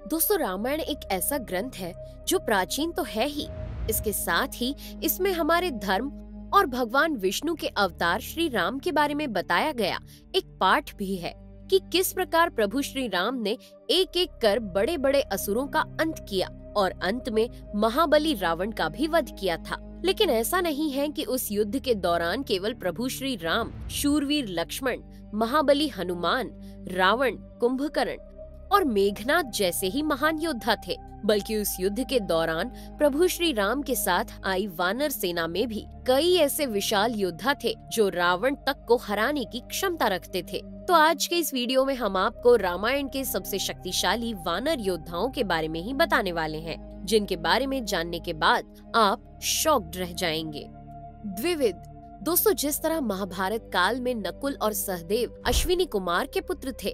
दोस्तों, रामायण एक ऐसा ग्रंथ है जो प्राचीन तो है ही, इसके साथ ही इसमें हमारे धर्म और भगवान विष्णु के अवतार श्री राम के बारे में बताया गया एक पाठ भी है कि किस प्रकार प्रभु श्री राम ने एक एक कर बड़े बड़े असुरों का अंत किया और अंत में महाबली रावण का भी वध किया था। लेकिन ऐसा नहीं है कि उस युद्ध के दौरान केवल प्रभु श्री राम, शूरवीर लक्ष्मण, महाबली हनुमान, रावण, कुंभकर्ण और मेघनाद जैसे ही महान योद्धा थे, बल्कि उस युद्ध के दौरान प्रभु श्री राम के साथ आई वानर सेना में भी कई ऐसे विशाल योद्धा थे जो रावण तक को हराने की क्षमता रखते थे। तो आज के इस वीडियो में हम आपको रामायण के सबसे शक्तिशाली वानर योद्धाओं के बारे में ही बताने वाले हैं, जिनके बारे में जानने के बाद आप शॉक्ड रह जाएंगे। द्विविद। दोस्तों, जिस तरह महाभारत काल में नकुल और सहदेव अश्विनी कुमार के पुत्र थे,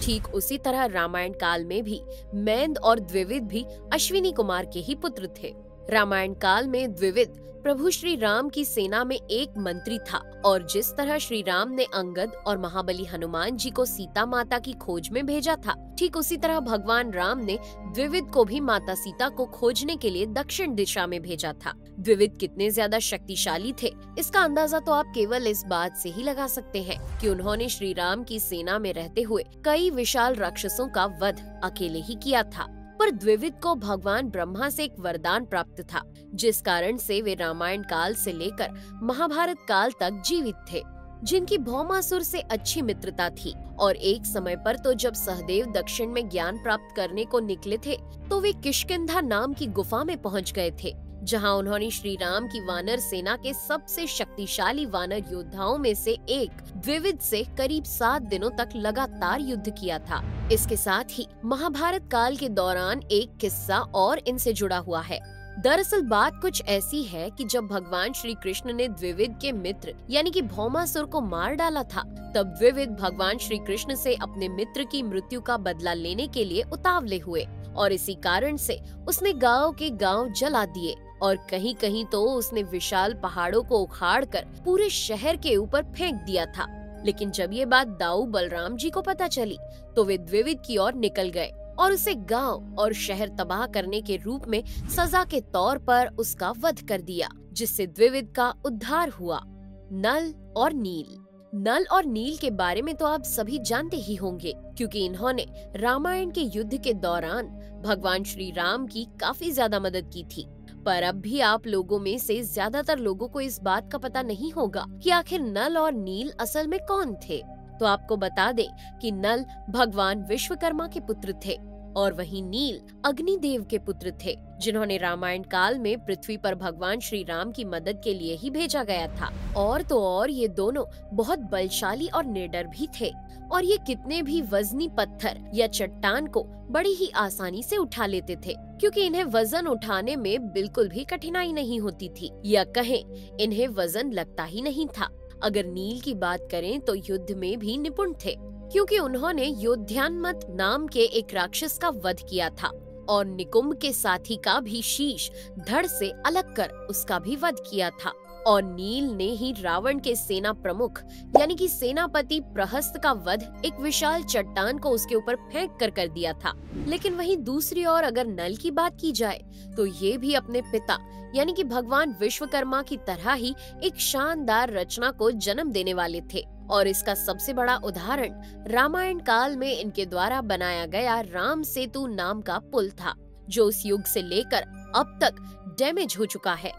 ठीक उसी तरह रामायण काल में भी मैंद और द्विविद भी अश्विनी कुमार के ही पुत्र थे। रामायण काल में द्विविद प्रभु श्री राम की सेना में एक मंत्री था और जिस तरह श्री राम ने अंगद और महाबली हनुमान जी को सीता माता की खोज में भेजा था, ठीक उसी तरह भगवान राम ने द्विविद को भी माता सीता को खोजने के लिए दक्षिण दिशा में भेजा था। द्विविद कितने ज्यादा शक्तिशाली थे, इसका अंदाजा तो आप केवल इस बात से ही लगा सकते हैं कि उन्होंने श्री राम की सेना में रहते हुए कई विशाल राक्षसों का वध अकेले ही किया था। पर द्विविद को भगवान ब्रह्मा से एक वरदान प्राप्त था, जिस कारण से वे रामायण काल से लेकर महाभारत काल तक जीवित थे, जिनकी भौमासुर से अच्छी मित्रता थी। और एक समय पर तो जब सहदेव दक्षिण में ज्ञान प्राप्त करने को निकले थे, तो वे किष्किंधा नाम की गुफा में पहुंच गए थे, जहां उन्होंने श्री राम की वानर सेना के सबसे शक्तिशाली वानर योद्धाओं में से एक द्विविद से करीब 7 दिनों तक लगातार युद्ध किया था। इसके साथ ही महाभारत काल के दौरान एक किस्सा और इनसे जुड़ा हुआ है। दरअसल बात कुछ ऐसी है कि जब भगवान श्री कृष्ण ने द्विविद के मित्र यानी कि भौमासुर को मार डाला था, तब द्विविद भगवान श्री कृष्ण से अपने मित्र की मृत्यु का बदला लेने के लिए उतावले हुए और इसी कारण से उसने गांव के गांव जला दिए और कहीं कहीं तो उसने विशाल पहाड़ों को उखाड़कर पूरे शहर के ऊपर फेंक दिया था। लेकिन जब ये बात दाऊ बलराम जी को पता चली, तो वे द्विविद की ओर निकल गए और उसे गांव और शहर तबाह करने के रूप में सजा के तौर पर उसका वध कर दिया, जिससे द्विविद का उद्धार हुआ। नल और नील। नल और नील के बारे में तो आप सभी जानते ही होंगे, क्योंकि इन्होंने रामायण के युद्ध के दौरान भगवान श्री राम की काफी ज्यादा मदद की थी। पर अब भी आप लोगों में से ज्यादातर लोगों को इस बात का पता नहीं होगा कि आखिर नल और नील असल में कौन थे। तो आपको बता दें कि नल भगवान विश्वकर्मा के पुत्र थे और वहीं नील अग्निदेव के पुत्र थे, जिन्होंने रामायण काल में पृथ्वी पर भगवान श्री राम की मदद के लिए ही भेजा गया था। और तो और ये दोनों बहुत बलशाली और निडर भी थे और ये कितने भी वजनी पत्थर या चट्टान को बड़ी ही आसानी से उठा लेते थे, क्योंकि इन्हें वजन उठाने में बिल्कुल भी कठिनाई नहीं होती थी, या कहें इन्हें वजन लगता ही नहीं था। अगर नील की बात करें तो युद्ध में भी निपुण थे, क्योंकि उन्होंने योद्धान्मत नाम के एक राक्षस का वध किया था और निकुंभ के साथी का भी शीश धड़ से अलग कर उसका भी वध किया था। और नील ने ही रावण के सेना प्रमुख यानी कि सेनापति प्रहस्त का वध एक विशाल चट्टान को उसके ऊपर फेंक कर दिया था। लेकिन वहीं दूसरी ओर अगर नल की बात की जाए, तो ये भी अपने पिता यानी कि भगवान विश्वकर्मा की तरह ही एक शानदार रचना को जन्म देने वाले थे। और इसका सबसे बड़ा उदाहरण रामायण काल में इनके द्वारा बनाया गया राम सेतु नाम का पुल था, जो उस युग से लेकर अब तक डैमेज हो चुका है,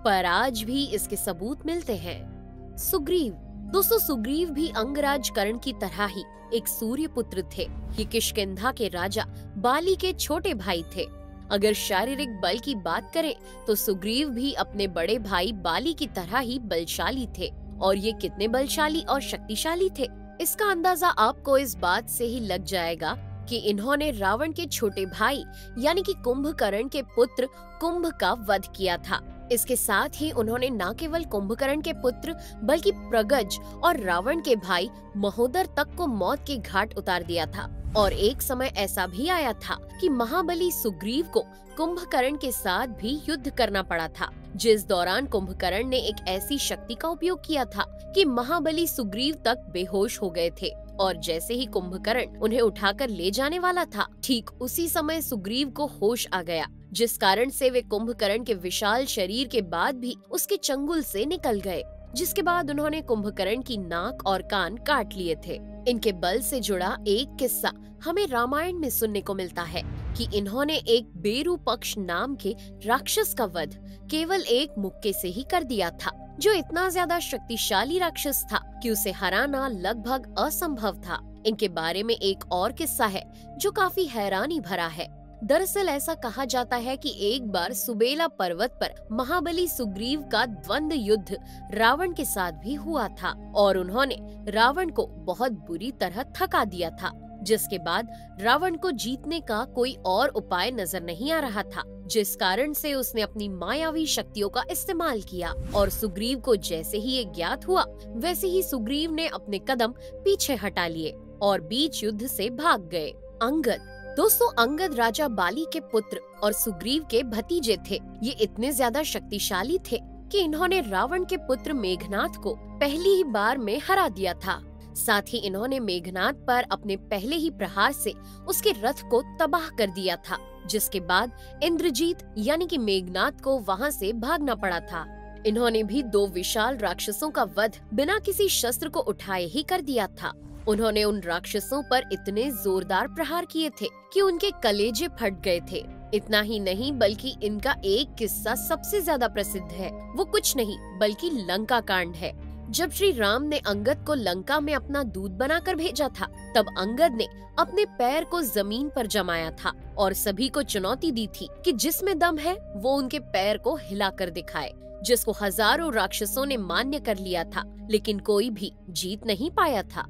पर आज भी इसके सबूत मिलते हैं। सुग्रीव। दोस्तों, सुग्रीव भी अंगराज कर्ण की तरह ही एक सूर्य पुत्र थे। ये किष्किंधा के राजा बाली के छोटे भाई थे। अगर शारीरिक बल की बात करें तो सुग्रीव भी अपने बड़े भाई बाली की तरह ही बलशाली थे। और ये कितने बलशाली और शक्तिशाली थे, इसका अंदाजा आपको इस बात से ही लग जाएगा कि इन्होंने रावण के छोटे भाई यानी कि कुंभकर्ण के पुत्र कुंभ का वध किया था। इसके साथ ही उन्होंने न केवल कुंभकर्ण के पुत्र बल्कि प्रगज और रावण के भाई महोदर तक को मौत के घाट उतार दिया था। और एक समय ऐसा भी आया था कि महाबली सुग्रीव को कुंभकर्ण के साथ भी युद्ध करना पड़ा था, जिस दौरान कुंभकर्ण ने एक ऐसी शक्ति का उपयोग किया था कि महाबली सुग्रीव तक बेहोश हो गए थे और जैसे ही कुंभकर्ण उन्हें उठाकर ले जाने वाला था, ठीक उसी समय सुग्रीव को होश आ गया, जिस कारण से वे कुंभकर्ण के विशाल शरीर के बाद भी उसके चंगुल से निकल गए, जिसके बाद उन्होंने कुंभकर्ण की नाक और कान काट लिए थे। इनके बल से जुड़ा एक किस्सा हमें रामायण में सुनने को मिलता है कि इन्होंने एक बेरू पक्ष नाम के राक्षस का वध केवल एक मुक्के से ही कर दिया था, जो इतना ज्यादा शक्तिशाली राक्षस था कि उसे हराना लगभग असंभव था। इनके बारे में एक और किस्सा है जो काफी हैरानी भरा है। दरअसल ऐसा कहा जाता है कि एक बार सुबेला पर्वत पर महाबली सुग्रीव का द्वंद्व युद्ध रावण के साथ भी हुआ था और उन्होंने रावण को बहुत बुरी तरह थका दिया था, जिसके बाद रावण को जीतने का कोई और उपाय नजर नहीं आ रहा था, जिस कारण से उसने अपनी मायावी शक्तियों का इस्तेमाल किया और सुग्रीव को जैसे ही ये ज्ञात हुआ, वैसे ही सुग्रीव ने अपने कदम पीछे हटा लिए और बीच युद्ध से भाग गए। अंगद दोस्तों, अंगद राजा बाली के पुत्र और सुग्रीव के भतीजे थे। ये इतने ज्यादा शक्तिशाली थे कि इन्होंने रावण के पुत्र मेघनाथ को पहली ही बार में हरा दिया था। साथ ही इन्होंने मेघनाथ पर अपने पहले ही प्रहार से उसके रथ को तबाह कर दिया था, जिसके बाद इंद्रजीत यानी कि मेघनाथ को वहां से भागना पड़ा था। इन्होंने भी 2 विशाल राक्षसों का वध बिना किसी शस्त्र को उठाए ही कर दिया था। उन्होंने उन राक्षसों पर इतने जोरदार प्रहार किए थे कि उनके कलेजे फट गए थे। इतना ही नहीं बल्कि इनका एक किस्सा सबसे ज्यादा प्रसिद्ध है। वो कुछ नहीं बल्कि लंका कांड है। जब श्री राम ने अंगद को लंका में अपना दूत बनाकर भेजा था, तब अंगद ने अपने पैर को जमीन पर जमाया था और सभी को चुनौती दी थी कि जिसमें दम है वो उनके पैर को हिला कर दिखाए, जिसको हजारों राक्षसों ने मान्य कर लिया था, लेकिन कोई भी जीत नहीं पाया था।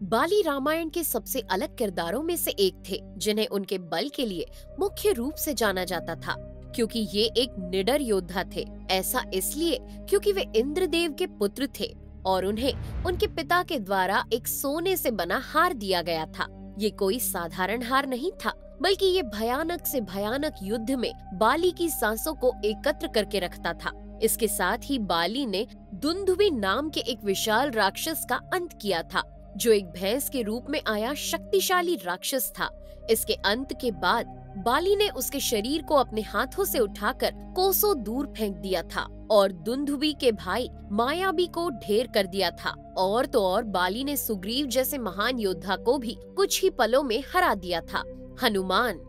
बाली रामायण के सबसे अलग किरदारों में से एक थे, जिन्हें उनके बल के लिए मुख्य रूप से जाना जाता था, क्योंकि ये एक निडर योद्धा थे। ऐसा इसलिए क्योंकि वे इंद्रदेव के पुत्र थे और उन्हें उनके पिता के द्वारा एक सोने से बना हार दिया गया था। ये कोई साधारण हार नहीं था, बल्कि ये भयानक से भयानक युद्ध में बाली की सांसों को एकत्र करके रखता था। इसके साथ ही बाली ने दुंदुभि नाम के एक विशाल राक्षस का अंत किया था, जो एक भैंस के रूप में आया शक्तिशाली राक्षस था। इसके अंत के बाद बाली ने उसके शरीर को अपने हाथों से उठाकर कोसों दूर फेंक दिया था और दुंदुभि के भाई मायावी को ढेर कर दिया था। और तो और बाली ने सुग्रीव जैसे महान योद्धा को भी कुछ ही पलों में हरा दिया था। हनुमान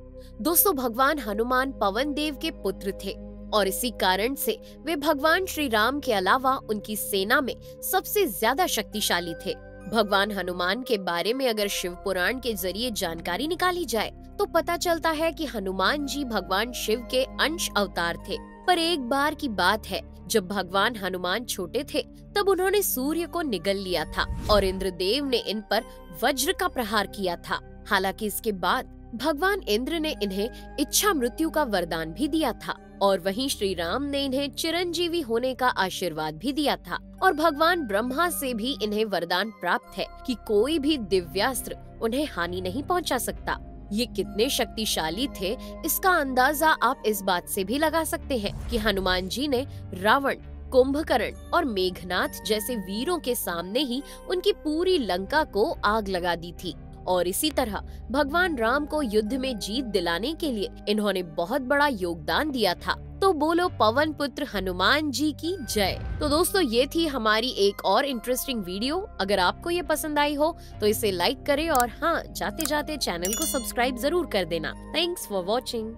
दोस्तों, भगवान हनुमान पवन देव के पुत्र थे और इसी कारण से वे भगवान श्री राम के अलावा उनकी सेना में सबसे ज्यादा शक्तिशाली थे। भगवान हनुमान के बारे में अगर शिव पुराण के जरिए जानकारी निकाली जाए तो पता चलता है कि हनुमान जी भगवान शिव के अंश अवतार थे। पर एक बार की बात है, जब भगवान हनुमान छोटे थे तब उन्होंने सूर्य को निगल लिया था और इंद्रदेव ने इन पर वज्र का प्रहार किया था। हालांकि इसके बाद भगवान इंद्र ने इन्हें इच्छा मृत्यु का वरदान भी दिया था और वहीं श्री राम ने इन्हें चिरंजीवी होने का आशीर्वाद भी दिया था और भगवान ब्रह्मा से भी इन्हें वरदान प्राप्त है कि कोई भी दिव्यास्त्र उन्हें हानि नहीं पहुंचा सकता। ये कितने शक्तिशाली थे, इसका अंदाजा आप इस बात से भी लगा सकते हैं कि हनुमान जी ने रावण, कुंभकर्ण और मेघनाथ जैसे वीरों के सामने ही उनकी पूरी लंका को आग लगा दी थी। और इसी तरह भगवान राम को युद्ध में जीत दिलाने के लिए इन्होंने बहुत बड़ा योगदान दिया था। तो बोलो पवन पुत्र हनुमान जी की जय। तो दोस्तों, ये थी हमारी एक और इंटरेस्टिंग वीडियो। अगर आपको ये पसंद आई हो तो इसे लाइक करें और हाँ, जाते जाते चैनल को सब्सक्राइब जरूर कर देना। Thanks for watching.